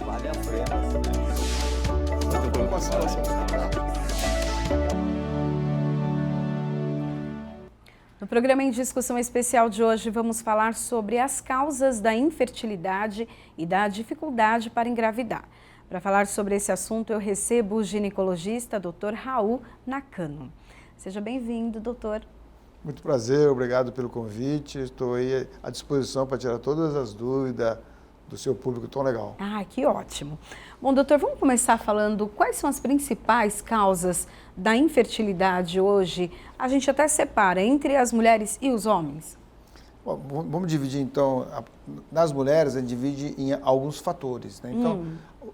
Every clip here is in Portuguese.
Vale a pena, No programa em discussão especial de hoje, vamos falar sobre as causas da infertilidade e da dificuldade para engravidar. Para falar sobre esse assunto, eu recebo o ginecologista Dr. Raul Nakano. Seja bem-vindo, doutor. Muito prazer, obrigado pelo convite. Estou aí à disposição para tirar todas as dúvidas do seu público tão legal. Ah, que ótimo. Bom, doutor, vamos começar falando quais são as principais causas da infertilidade hoje. A gente até separa entre as mulheres e os homens. Bom, vamos dividir então, nas mulheres a gente divide em alguns fatores, né? Então,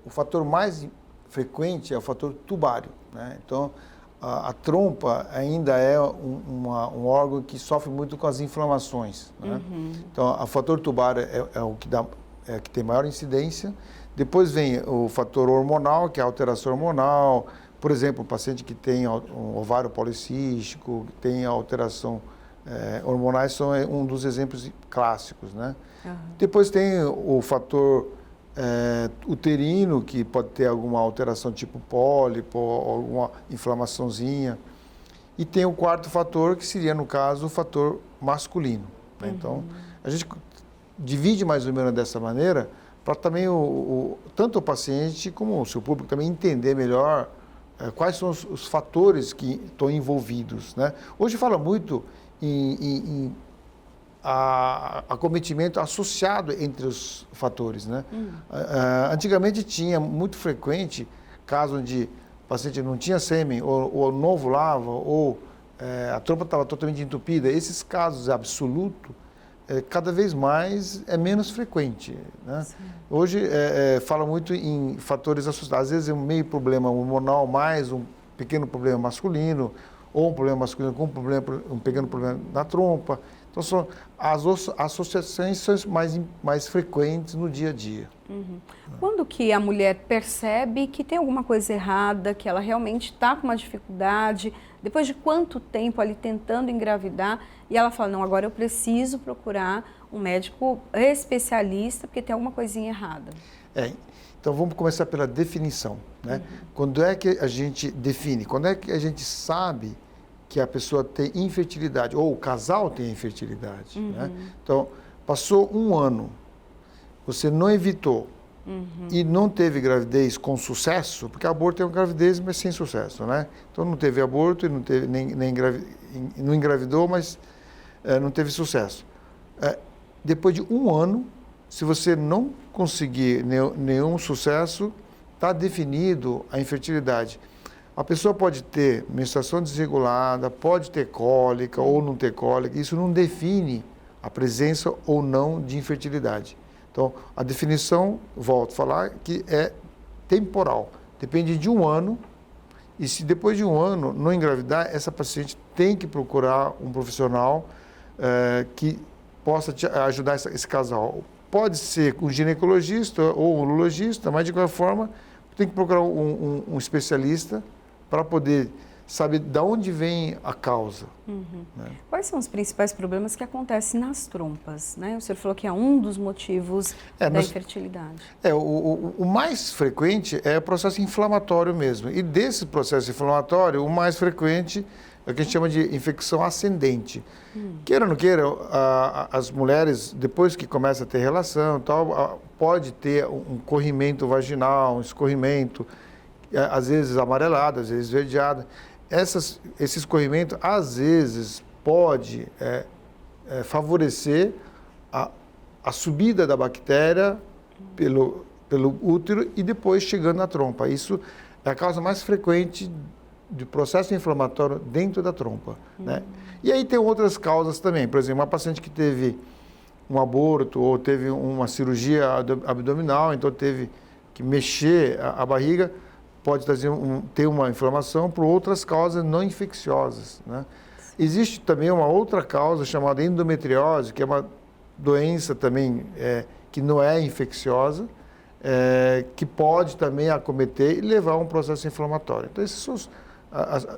o fator mais frequente é o fator tubário, né? Então, a trompa ainda é um órgão que sofre muito com as inflamações, né? Então, o fator tubário é o que dá, que tem maior incidência. Depois vem o fator hormonal, que é a alteração hormonal. Por exemplo, um paciente que tem um ovário policístico, que tem alteração hormonais, são um dos exemplos clássicos, né? Depois tem o fator uterino, que pode ter alguma alteração tipo pólipo, alguma inflamaçãozinha. E tem o quarto fator, que seria, no caso, o fator masculino, né? Então, a gente divide mais ou menos dessa maneira, para também tanto o paciente como o seu público também entender melhor quais são os fatores que estão envolvidos, né? Hoje fala muito em acometimento associado entre os fatores, né? Antigamente tinha muito frequente caso onde o paciente não tinha sêmen, ou não ovulava, ou a trompa estava totalmente entupida. Esses casos absolutos, cada vez mais é menos frequente, né? Hoje fala muito em fatores associados. Às vezes é um meio problema hormonal mais um pequeno problema masculino, ou um problema masculino com um pequeno problema na trompa. Então, as associações são mais frequentes no dia a dia. Quando que a mulher percebe que tem alguma coisa errada, que ela realmente está com uma dificuldade, depois de quanto tempo ali tentando engravidar, e ela fala, não, agora eu preciso procurar um médico especialista, porque tem alguma coisinha errada? Então vamos começar pela definição, né? Quando é que a gente define? Quando é que a gente sabe que a pessoa tem infertilidade, ou o casal tem infertilidade, né? Então, passou um ano, você não evitou e não teve gravidez com sucesso, porque aborto é uma gravidez, mas sem sucesso, né? Então, não teve aborto e não teve, não engravidou, mas não teve sucesso. Depois de um ano, se você não conseguir nenhum sucesso, está definido a infertilidade. A pessoa pode ter menstruação desregulada, pode ter cólica ou não ter cólica, isso não define a presença ou não de infertilidade. Então, a definição, volto a falar, que é temporal, depende de um ano, e se depois de um ano não engravidar, essa paciente tem que procurar um profissional que possa ajudar esse casal. Pode ser um ginecologista ou um urologista, mas de qualquer forma, tem que procurar um especialista para poder saber de onde vem a causa. Né? Quais são os principais problemas que acontecem nas trompas, né? O senhor falou que é um dos motivos da infertilidade. O mais frequente é o processo inflamatório mesmo. E desse processo inflamatório, o mais frequente é o que a gente chama de infecção ascendente. Queira ou não queira, as mulheres, depois que começam a ter relação, tal, pode ter um corrimento vaginal, um escorrimento, às vezes amarelado, às vezes esverdeado. Esse escorrimento, às vezes, pode favorecer a subida da bactéria pelo útero e depois chegando na trompa. Isso é a causa mais frequente de processo inflamatório dentro da trompa, né? E aí tem outras causas também. Por exemplo, uma paciente que teve um aborto ou teve uma cirurgia abdominal, então teve que mexer a barriga, pode ter uma inflamação por outras causas não infecciosas, né? Existe também uma outra causa chamada endometriose, que é uma doença também que não é infecciosa, que pode também acometer e levar a um processo inflamatório. Então, esses são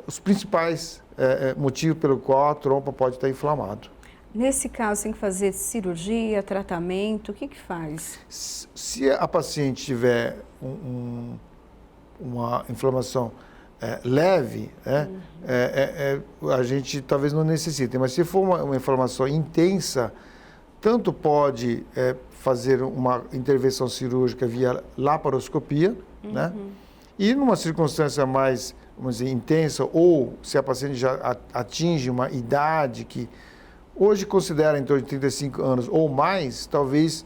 os principais motivos pelo qual a trompa pode estar inflamada. Nesse caso, tem que fazer cirurgia, tratamento, o que faz? Se a paciente tiver uma inflamação leve, a gente talvez não necessite, mas se for uma inflamação intensa, tanto pode fazer uma intervenção cirúrgica via laparoscopia, né? E numa circunstância mais, vamos dizer, intensa, ou se a paciente já atinge uma idade que hoje considera em torno de 35 anos ou mais, talvez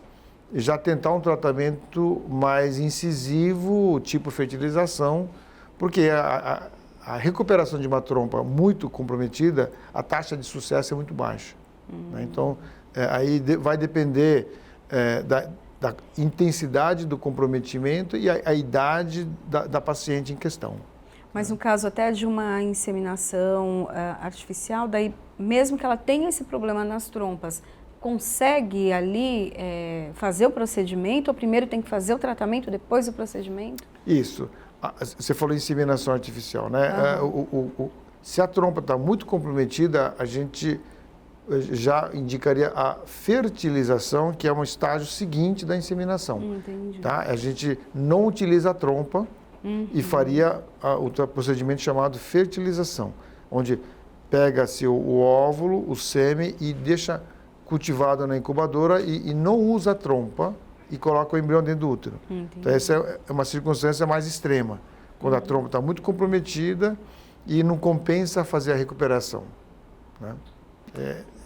já tentar um tratamento mais incisivo, tipo fertilização, porque a recuperação de uma trompa muito comprometida, a taxa de sucesso é muito baixa. Né? Então, aí vai depender da intensidade do comprometimento e a idade da paciente em questão. Mas no caso até de uma inseminação artificial, daí mesmo que ela tenha esse problema nas trompas, consegue ali fazer o procedimento ou primeiro tem que fazer o tratamento, depois o procedimento? Isso. Você falou em inseminação artificial, né? Se a trompa está muito comprometida, a gente já indicaria a fertilização, que é um estágio seguinte da inseminação. Entendi. Tá? A gente não utiliza a trompa e faria o procedimento chamado fertilização, onde pega-se o óvulo, o sêmen e deixa cultivado na incubadora e não usa a trompa e coloca o embrião dentro do útero. Então, essa é uma circunstância mais extrema, quando a trompa está muito comprometida e não compensa fazer a recuperação. Né?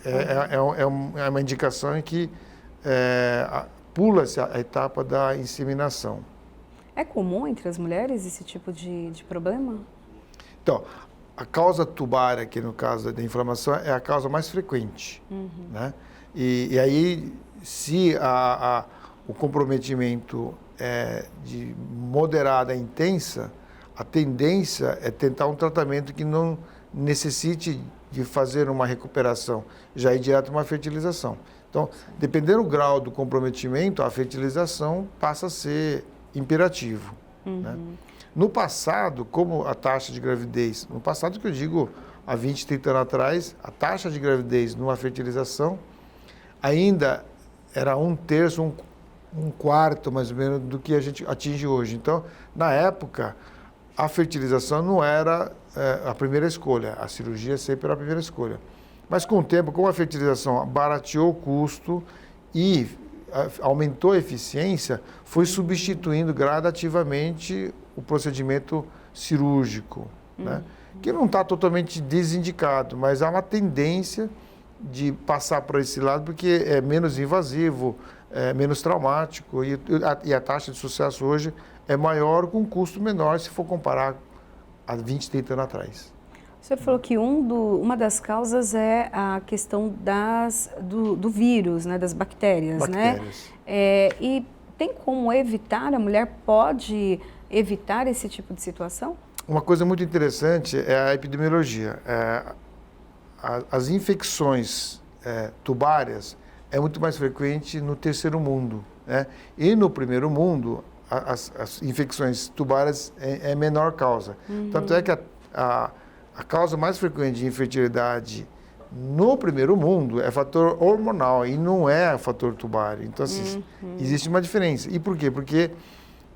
É uma indicação em que pula-se a etapa da inseminação. É comum entre as mulheres esse tipo de problema? Então, a causa tubária, que no caso da inflamação, é a causa mais frequente. Né? E aí, se o comprometimento é de moderada a intensa, a tendência é tentar um tratamento que não necessite de fazer uma recuperação, já ir direto uma fertilização. Então, dependendo do grau do comprometimento, a fertilização passa a ser imperativo. Né? No passado, como a taxa de gravidez, no passado que eu digo há 20, 30 anos atrás, a taxa de gravidez numa fertilização ainda era 1/3, 1/4 mais ou menos do que a gente atinge hoje. Então, na época, a fertilização não era a primeira escolha, a cirurgia sempre era a primeira escolha. Mas com o tempo, como a fertilização barateou o custo e aumentou a eficiência, foi substituindo gradativamente o procedimento cirúrgico, né? Que não está totalmente desindicado, mas há uma tendência de passar por esse lado porque é menos invasivo, é menos traumático e a taxa de sucesso hoje é maior com um custo menor se for comparar há 20, 30 anos atrás. O senhor falou que uma das causas é a questão do vírus, né, das bactérias. Né? E tem como evitar, a mulher pode evitar esse tipo de situação? Uma coisa muito interessante é a epidemiologia. As infecções tubárias é muito mais frequente no terceiro mundo. Né? E no primeiro mundo, as infecções tubárias é menor causa. Tanto é que a causa mais frequente de infertilidade no primeiro mundo é fator hormonal e não é fator tubário. Então, assim, existe uma diferença. E por quê? Porque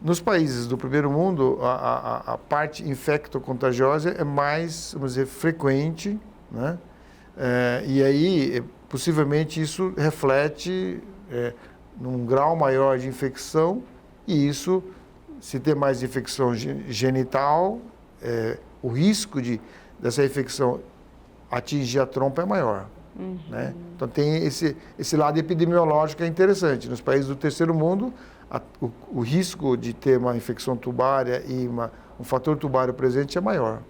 nos países do primeiro mundo, a parte infectocontagiosa é mais, vamos dizer, frequente, né? E aí, possivelmente, isso reflete num grau maior de infecção e isso, se tem mais infecção genital, o risco dessa infecção atingir a trompa é maior. Né? Então, tem esse lado epidemiológico que é interessante. Nos países do terceiro mundo, o risco de ter uma infecção tubária e um fator tubário presente é maior.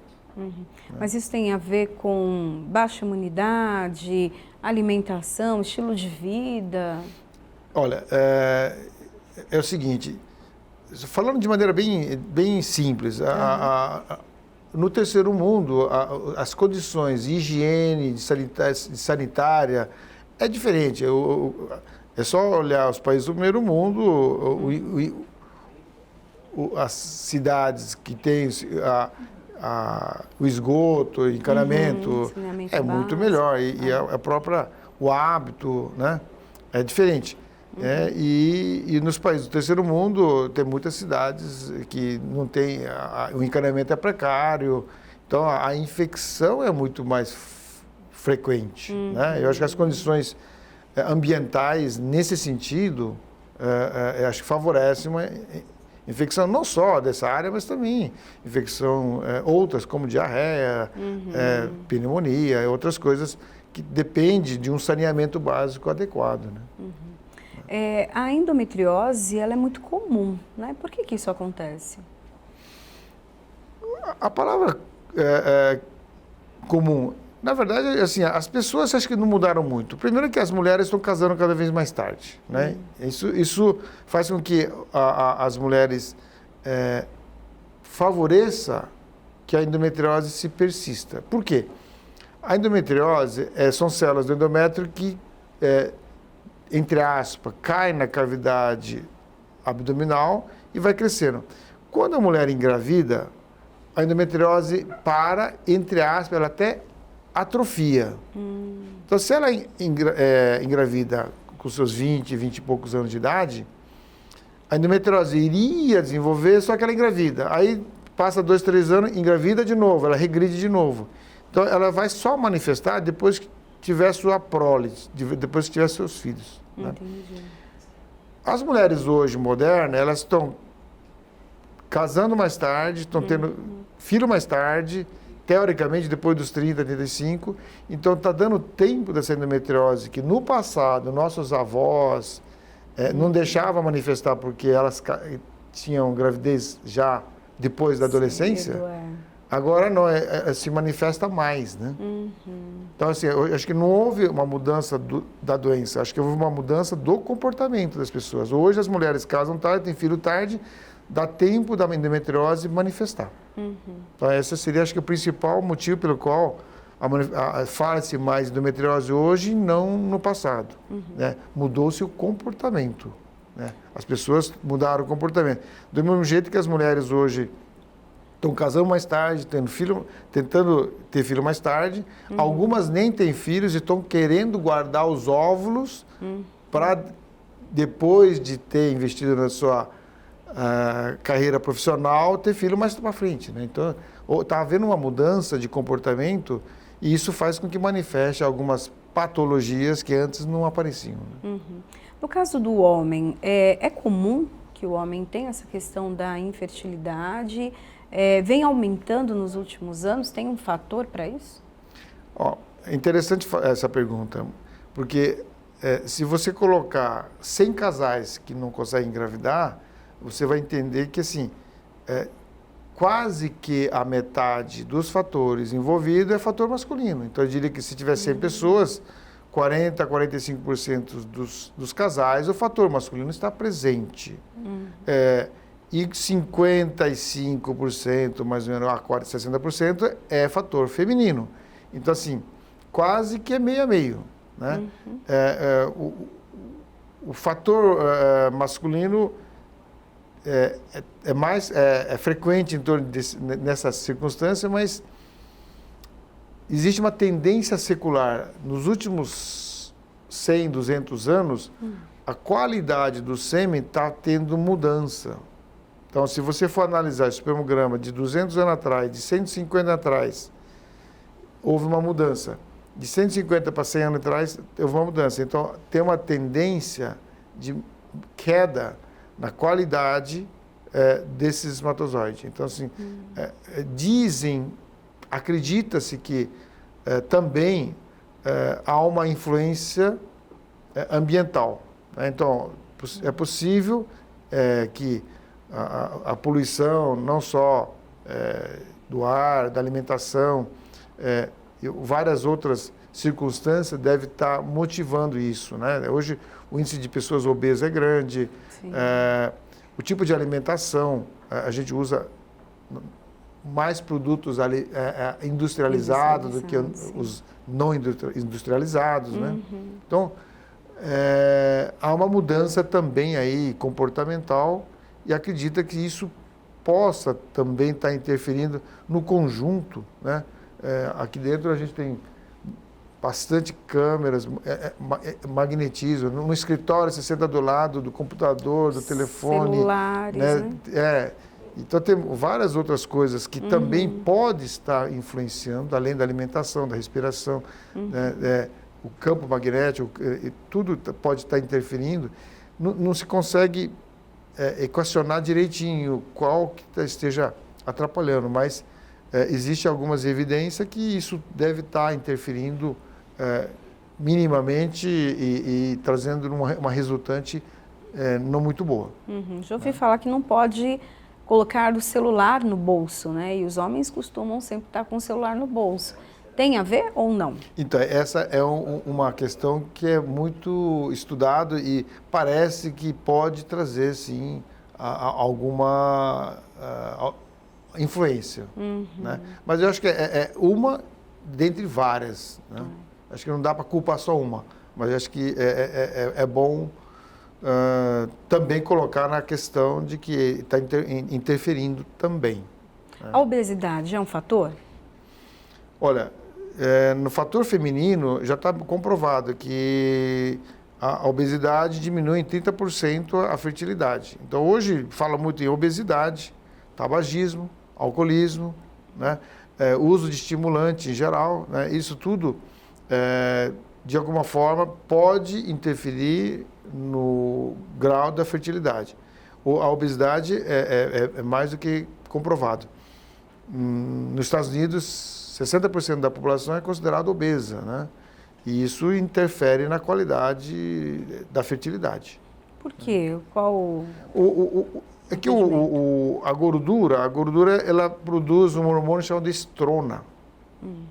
Mas isso tem a ver com baixa imunidade, alimentação, estilo de vida? Olha, é o seguinte, falando de maneira bem simples, no terceiro mundo, as condições de higiene, de sanitária, é diferente. É só olhar os países do primeiro mundo, as cidades que têm o esgoto, o encanamento, é muito melhor. E o o hábito, né, é diferente. E nos países do terceiro mundo tem muitas cidades que não tem, o encanamento é precário, então a infecção é muito mais frequente. Né? Eu acho que as condições ambientais, nesse sentido, eu acho que favorecem uma infecção não só dessa área, mas também infecção outras, como diarreia, pneumonia, outras coisas que dependem de um saneamento básico adequado. Né? A endometriose, ela é muito comum, né? Por que isso acontece? A palavra comum, na verdade, assim, as pessoas acho que não mudaram muito. Primeiro que as mulheres estão casando cada vez mais tarde, né? Isso faz com que as mulheres favoreça que a endometriose se persista. Por quê? A endometriose são células do endométrio que entre aspas, cai na cavidade abdominal e vai crescendo. Quando a mulher engravida, a endometriose para, entre aspas, ela até atrofia. Então, se ela engravida com seus 20 e poucos anos de idade, a endometriose iria desenvolver, só que ela engravida. Aí passa 2, 3 anos, engravida de novo, ela regride de novo. Então, ela vai só manifestar depois que tiver sua prole, depois que tiver seus filhos. Né? Entendi. As mulheres hoje modernas, elas estão casando mais tarde, estão tendo filho mais tarde, teoricamente depois dos 30, 35. Então está dando tempo dessa endometriose que no passado nossos avós não deixavam manifestar porque elas tinham gravidez já depois da adolescência. Cedo, Agora não, se manifesta mais, né? Então, assim, eu acho que não houve uma mudança da doença, acho que houve uma mudança do comportamento das pessoas. Hoje as mulheres casam tarde, têm filho tarde, dá tempo da endometriose manifestar. Então, esse seria, acho que, o principal motivo pelo qual fala-se mais endometriose hoje e não no passado. Né? Mudou-se o comportamento. Né? As pessoas mudaram o comportamento. Do mesmo jeito que as mulheres hoje estão casando mais tarde, tentando ter filho mais tarde. Algumas nem têm filhos e estão querendo guardar os óvulos para, depois de ter investido na sua carreira profissional, ter filho mais para frente. Né? Então, está havendo uma mudança de comportamento e isso faz com que manifeste algumas patologias que antes não apareciam. Né? No caso do homem, é comum que o homem tenha essa questão da infertilidade? Vem aumentando nos últimos anos? Tem um fator para isso? É interessante essa pergunta, porque se você colocar 100 casais que não conseguem engravidar, você vai entender que assim, quase que a metade dos fatores envolvidos é fator masculino. Então eu diria que se tiver 100 pessoas, 40% a 45% dos casais, o fator masculino está presente. E 55%, mais ou menos, a 60% é fator feminino. Então, assim, quase que é meio a meio. Né? O fator masculino é frequente em torno nessa circunstância, mas existe uma tendência secular. Nos últimos 100, 200 anos, a qualidade do sêmen está tendo mudança. Então, se você for analisar o espermograma de 200 anos atrás, de 150 anos atrás, houve uma mudança. De 150 para 100 anos atrás, houve uma mudança. Então, tem uma tendência de queda na qualidade desses espermatozoides. Então, assim, acredita-se que também há uma influência ambiental. Né? Então, é possível que a poluição, não só do ar, da alimentação, e várias outras circunstâncias devem estar motivando isso. Né? Hoje, o índice de pessoas obesas é grande, o tipo de alimentação, a gente usa mais produtos industrializados do que os não industrializados. Né? Então, há uma mudança também aí comportamental e acredita que isso possa também estar interferindo no conjunto. Né? Aqui dentro a gente tem bastante câmeras, magnetismo. No escritório, você senta do lado do computador, do telefone. Celulares, né? Então, tem várias outras coisas que também podem estar influenciando, além da alimentação, da respiração, né? O campo magnético, tudo pode estar interferindo. Não se consegue equacionar direitinho qual que esteja atrapalhando, mas existe algumas evidências que isso deve estar interferindo minimamente e trazendo uma resultante não muito boa. Já ouvi falar que não pode colocar o celular no bolso, né? E os homens costumam sempre estar com o celular no bolso. Tem a ver ou não? Então, essa é uma questão que é muito estudado e parece que pode trazer, sim, alguma influência. Né? Mas eu acho que é uma dentre várias. Né? Acho que não dá para culpar só uma, mas acho que é bom também colocar na questão de que está interferindo também. Né? A obesidade é um fator? Olha, no fator feminino já está comprovado que a obesidade diminui em 30% a fertilidade. Então hoje fala muito em obesidade, tabagismo, alcoolismo, né? Uso de estimulante em geral, né? Isso tudo, de alguma forma, pode interferir no grau da fertilidade. A obesidade é mais do que comprovado. Nos Estados Unidos, 60% da população é considerada obesa, né? E isso interfere na qualidade da fertilidade. Por quê? Qual é que a gordura ela produz um hormônio chamado estrona.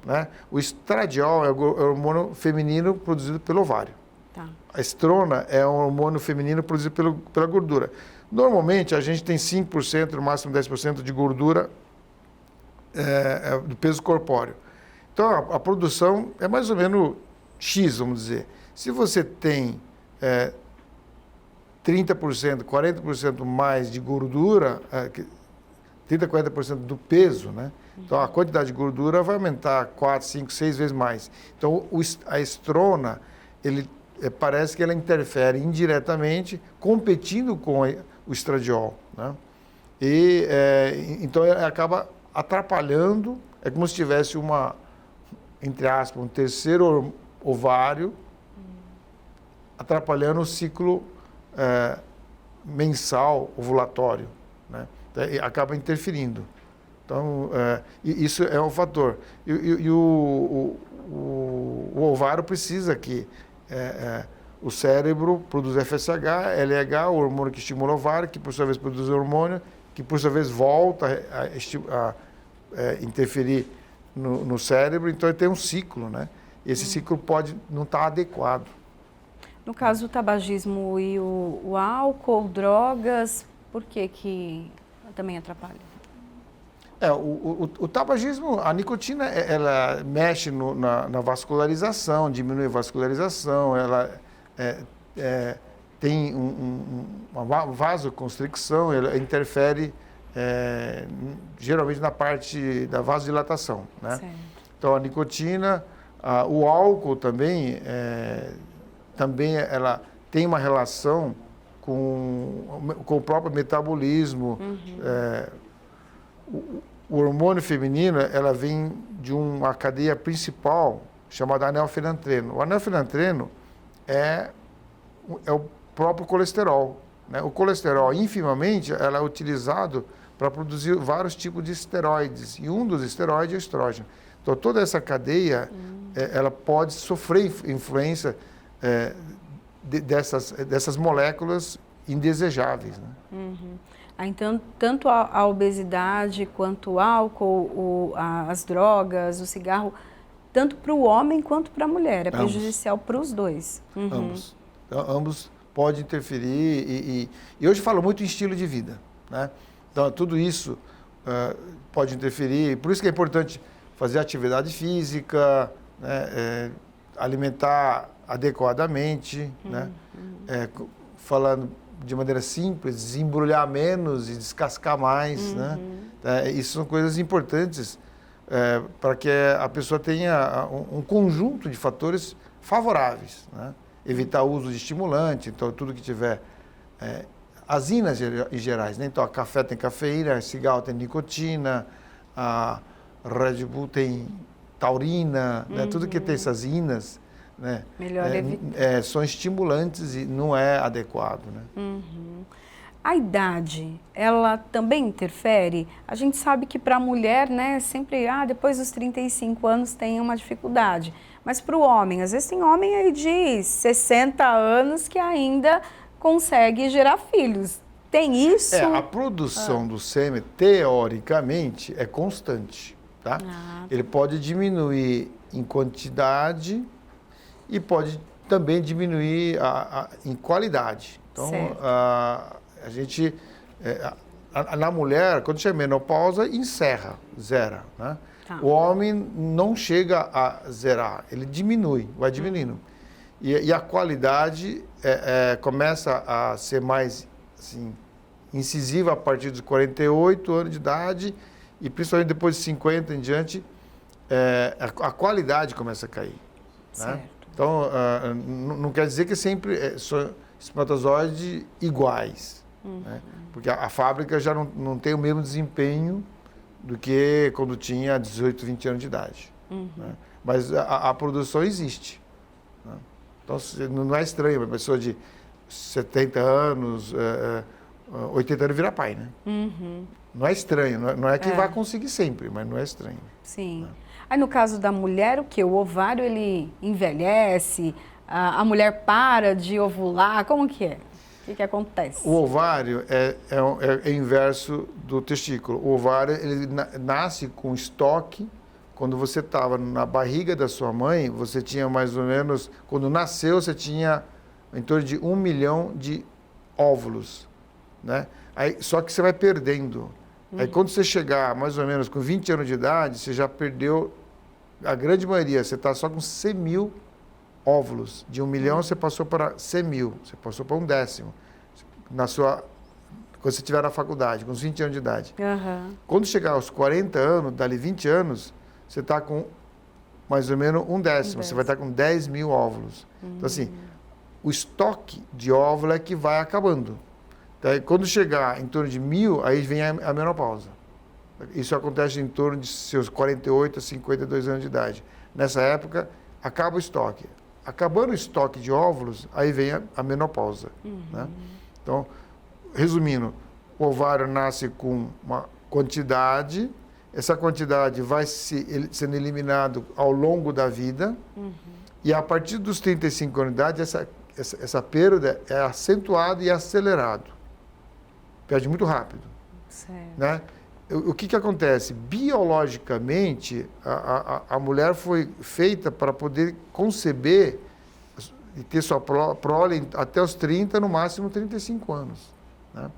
Né? O estradiol é o hormônio feminino produzido pelo ovário. Tá. A estrona é um hormônio feminino produzido pela gordura. Normalmente a gente tem 5%, no máximo 10% de gordura do peso corpóreo. Então, a produção é mais ou menos X, vamos dizer. Se você tem 30%, 40% mais de gordura, 30%, 40% do peso, né? Então, a quantidade de gordura vai aumentar 4, 5, 6 vezes mais. Então, a estrona, parece que ela interfere indiretamente, competindo com o estradiol, né? E, então, ela acaba atrapalhando, é como se tivesse entre aspas, um terceiro ovário atrapalhando o ciclo mensal ovulatório, né? Acaba interferindo. Então, isso é um fator. E o ovário precisa que o cérebro produza FSH, LH, o hormônio que estimula o ovário, que por sua vez produz hormônio, que por sua vez volta a interferir no cérebro, então ele tem um ciclo, né? Esse ciclo pode não estar adequado. No caso do tabagismo e o álcool, drogas, por que também atrapalha? O tabagismo, a nicotina, ela mexe na vascularização, diminui a vascularização, ela tem uma vasoconstricção, ela interfere geralmente na parte da vasodilatação, né? Certo. Então a nicotina, o álcool também, ela tem uma relação com o próprio metabolismo. O hormônio feminino, ela vem de uma cadeia principal chamada anelfenantreno. O anelfenantreno é o próprio colesterol, né? O colesterol, infimamente, ela é utilizado para produzir vários tipos de esteroides, e um dos esteroides é o estrógeno. Então, toda essa cadeia, ela pode sofrer influência dessas moléculas indesejáveis, né? Então, tanto a obesidade quanto o álcool, as drogas, o cigarro, tanto para o homem quanto para a mulher, é prejudicial para os dois. Ambos. Então, ambos podem interferir e hoje falo muito em estilo de vida, né? Então, tudo isso pode interferir, por isso que é importante fazer atividade física, né? Alimentar adequadamente, né? Falando de maneira simples, desembrulhar menos e descascar mais, né? Isso são coisas importantes para que a pessoa tenha um conjunto de fatores favoráveis, né? Evitar o uso de estimulante, então tudo que tiver as inas em gerais, né? Então, a café tem cafeína, cigarro tem nicotina, a Red Bull tem taurina, né? Tudo que tem essas inas, né? Melhor evitar. São estimulantes e não é adequado, né? A idade, ela também interfere? A gente sabe que para a mulher, né, sempre, depois dos 35 anos tem uma dificuldade. Mas para o homem, às vezes tem homem aí de 60 anos que ainda consegue gerar filhos. Tem isso? A produção do sêmen, teoricamente, é constante, tá? Ele pode diminuir em quantidade e pode também diminuir em qualidade. Então, a gente, na mulher, quando chega a menopausa, encerra, zera, né? O homem não chega a zerar, ele diminui, vai diminuindo. E a qualidade começa a ser mais assim, incisiva a partir dos 48 anos de idade e principalmente depois de 50 em diante, a qualidade começa a cair. Né? Então, não quer dizer que sempre são espermatozoides iguais, né? Porque a fábrica já não tem o mesmo desempenho do que quando tinha 18, 20 anos de idade. Né? Mas a produção existe. Né? Então, não é estranho uma pessoa de 70 anos, 80 anos virar pai, né? Não é estranho, não é que vai conseguir sempre, mas não é estranho. Sim. Né? Aí no caso da mulher, o que? O ovário, ele envelhece, a mulher para de ovular, como que é? O que acontece? O ovário é inverso do testículo. O ovário, ele nasce com estoque. Quando você estava na barriga da sua mãe, você tinha mais ou menos, quando nasceu, você tinha em torno de 1 milhão de óvulos, né? Aí, só que você vai perdendo. Aí quando você chegar mais ou menos com 20 anos de idade, você já perdeu a grande maioria, você está só com 100 mil óvulos. De 1 milhão você passou para 100 mil, você passou para 1/10. Quando você estiver na faculdade, com uns 20 anos de idade. Quando chegar aos 40 anos, dali 20 anos, você está com mais ou menos 1/10. Você vai estar com 10 mil óvulos. Então, assim, o estoque de óvulo é que vai acabando. Então, quando chegar em torno de 1000, aí vem a menopausa. Isso acontece em torno de seus 48 a 52 anos de idade. Nessa época, acaba o estoque. Acabando o estoque de óvulos, aí vem a menopausa. Né? Então, resumindo, o ovário nasce com uma quantidade, essa quantidade vai sendo eliminada ao longo da vida, e a partir dos 35 anos de idade, essa perda é acentuada e acelerada. Perde muito rápido. Né? O que acontece? Biologicamente, a mulher foi feita para poder conceber e ter sua prole até os 30, no máximo 35 anos. Né?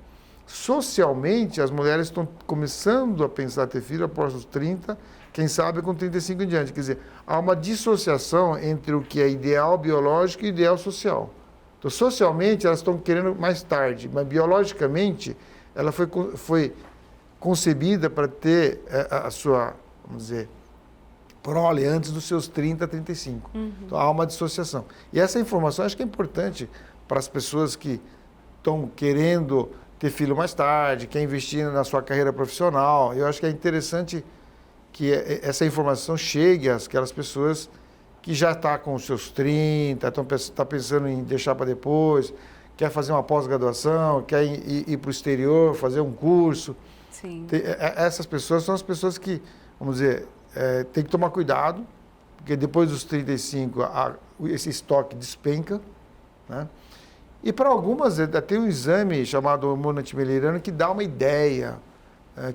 Socialmente, as mulheres estão começando a pensar ter filho após os 30, quem sabe com 35 em diante. Quer dizer, há uma dissociação entre o que é ideal biológico e ideal social. Então, socialmente, elas estão querendo mais tarde, mas biologicamente, ela foi concebida para ter a sua, vamos dizer, prole antes dos seus 30, 35. Então, há uma dissociação. E essa informação acho que é importante para as pessoas que estão querendo ter filho mais tarde, quer investir na sua carreira profissional. Eu acho que é interessante que essa informação chegue àquelas pessoas que já estão com os seus 30, está pensando em deixar para depois, quer fazer uma pós-graduação, quer ir para o exterior, fazer um curso. Sim. Essas pessoas são as pessoas que, vamos dizer, tem que tomar cuidado, porque depois dos 35 esse estoque despenca, né? E para algumas tem um exame chamado hormônio antimileriano que dá uma ideia,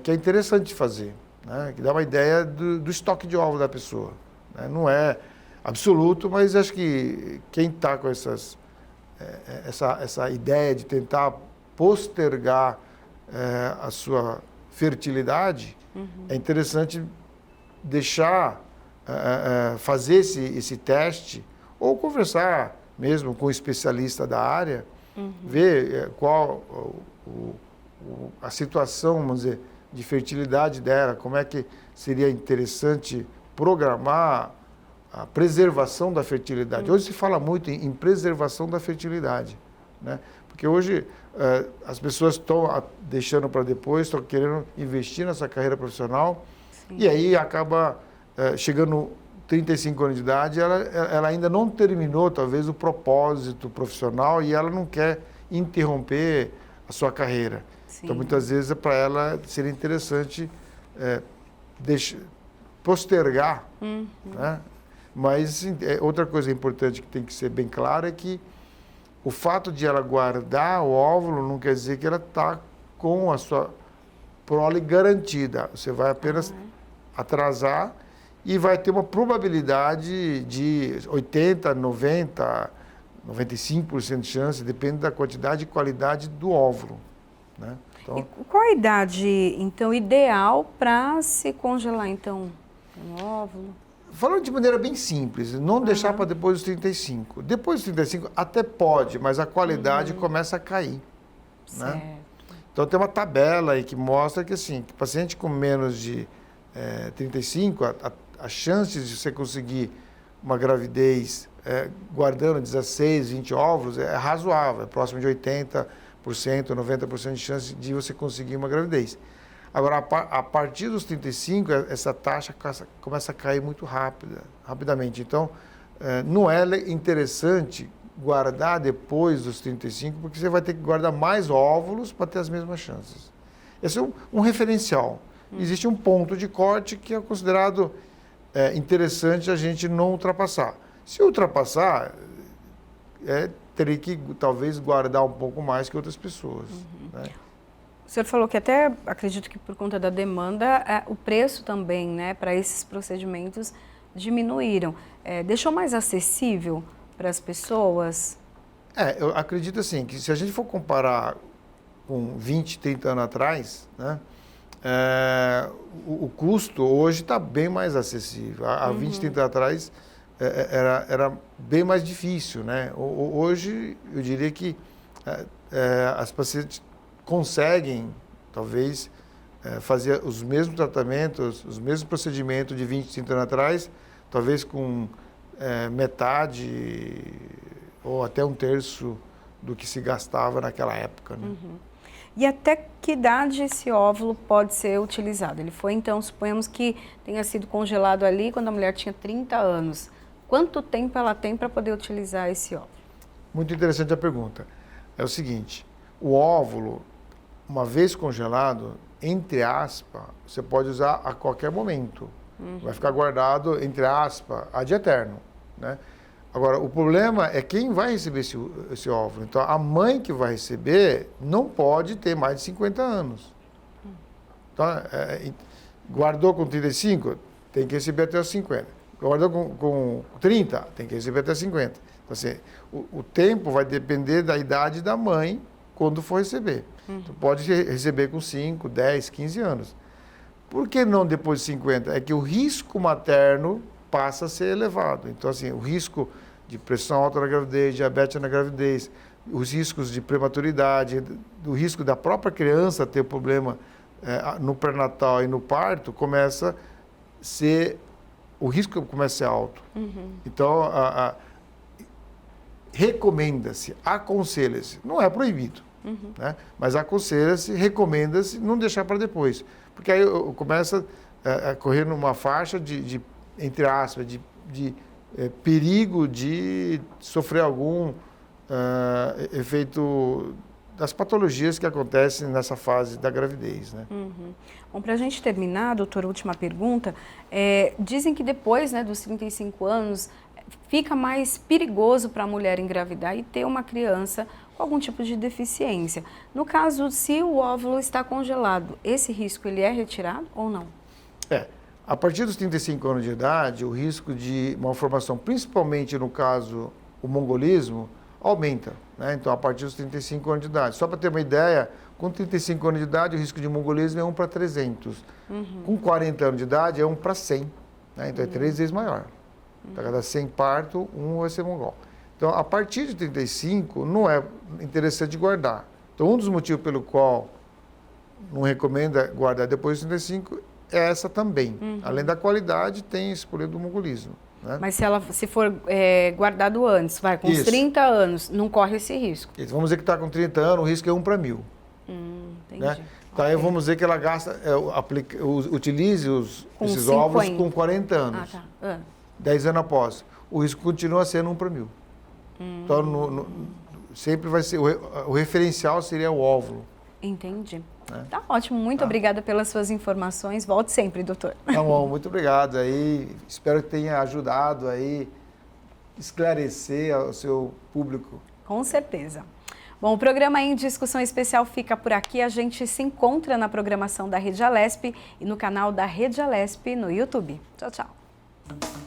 que é interessante de fazer, né? Que dá uma ideia do estoque de óvulo da pessoa. Né? Não é absoluto, mas acho que quem está com essa ideia de tentar postergar a sua fertilidade, é interessante deixar fazer esse teste ou conversar mesmo com um especialista da área, ver qual a situação, vamos dizer, de fertilidade dela, como é que seria interessante programar a preservação da fertilidade. Hoje se fala muito em preservação da fertilidade, né? Porque hoje as pessoas estão deixando para depois, estão querendo investir nessa carreira profissional. Sim. E aí acaba chegando 35 anos de idade, ela ainda não terminou talvez o propósito profissional e ela não quer interromper a sua carreira. Sim. Então muitas vezes para ela seria interessante postergar, né? Mas outra coisa importante que tem que ser bem clara é que o fato de ela guardar o óvulo não quer dizer que ela está com a sua prole garantida. Você vai apenas atrasar e vai ter uma probabilidade de 80%, 90%, 95% de chance, depende da quantidade e qualidade do óvulo, né? Então, e qual a idade, então, ideal para se congelar, então, um óvulo? Falando de maneira bem simples, não deixar para depois dos 35. Depois dos 35 até pode, mas a qualidade começa a cair, né? Então tem uma tabela aí que mostra que assim, que paciente com menos de 35, as chances de você conseguir uma gravidez guardando 16, 20 óvulos é razoável, é próximo de 80%, 90% de chance de você conseguir uma gravidez. Agora, a partir dos 35, essa taxa começa a cair muito rapidamente. Então, não é interessante guardar depois dos 35, porque você vai ter que guardar mais óvulos para ter as mesmas chances. Esse é um referencial. Existe um ponto de corte que é considerado interessante a gente não ultrapassar. Se ultrapassar, teria que talvez guardar um pouco mais que outras pessoas, né? O senhor falou que até, acredito que por conta da demanda, o preço também, né, para esses procedimentos diminuíram. Deixou mais acessível para as pessoas? Eu acredito assim, que se a gente for comparar com 20, 30 anos atrás, né, o custo hoje está bem mais acessível. Há 20, 30 anos atrás era bem mais difícil, né? Hoje, eu diria que as pacientes conseguem, talvez, fazer os mesmos tratamentos, os mesmos procedimentos de 20, 30 anos atrás, talvez com metade ou até um terço do que se gastava naquela época, né? E até que idade esse óvulo pode ser utilizado? Ele foi, então, suponhamos que tenha sido congelado ali quando a mulher tinha 30 anos. Quanto tempo ela tem para poder utilizar esse óvulo? Muito interessante a pergunta. É o seguinte, o óvulo, uma vez congelado, entre aspas, você pode usar a qualquer momento. Vai ficar guardado, entre aspas, ad eterno, né? Agora, o problema é quem vai receber esse óvulo. Então, a mãe que vai receber não pode ter mais de 50 anos. Então, guardou com 35, tem que receber até os 50. Guardou com 30, tem que receber até 50. Então, assim, o tempo vai depender da idade da mãe quando for receber. Então, pode receber com 5, 10, 15 anos. Por que não depois de 50? É que o risco materno passa a ser elevado. Então, assim, o risco de pressão alta na gravidez, diabetes na gravidez, os riscos de prematuridade, o risco da própria criança ter problema no pré-natal e no parto, o risco começa a ser alto. Então, recomenda-se, aconselha-se, não é proibido, né? Mas aconselha-se, recomenda-se não deixar para depois. Porque aí começa a correr numa faixa entre aspas, de perigo de sofrer algum efeito das patologias que acontecem nessa fase da gravidez, né? Bom, para a gente terminar, doutora, última pergunta, dizem que depois, né, dos 35 anos, fica mais perigoso para a mulher engravidar e ter uma criança com algum tipo de deficiência. No caso, se o óvulo está congelado, esse risco ele é retirado ou não? A partir dos 35 anos de idade, o risco de malformação, principalmente no caso o mongolismo, aumenta, né? Então, a partir dos 35 anos de idade. Só para ter uma ideia, com 35 anos de idade, o risco de mongolismo é 1 para 300. Com 40 anos de idade, é 1 para 100. Né? Então, é 3 vezes maior. Para cada 100 parto, 1 vai ser mongol. Então, a partir de 35, não é interessante guardar. Então, um dos motivos pelo qual não recomenda guardar depois dos 35 é essa também. Além da qualidade, tem esse poliomielismo. Né? Mas se for guardado antes, com uns 30 anos, não corre esse risco? Isso. Vamos dizer que está com 30 anos, o risco é 1 para 1000. Entendi. Né? Então, aí vamos dizer que ela gasta, utilize esses óvulos com 40 anos. 10 anos após. O risco continua sendo 1 para 1000. Então, sempre vai ser, o referencial seria o óvulo. Entendi. Tá ótimo. Muito obrigada pelas suas informações. Volte sempre, doutor. Tá bom, muito obrigado. Aí, espero que tenha ajudado aí esclarecer ao seu público. Com certeza. Bom, o programa em discussão especial fica por aqui. A gente se encontra na programação da Rede Alesp e no canal da Rede Alesp no YouTube. Tchau, tchau.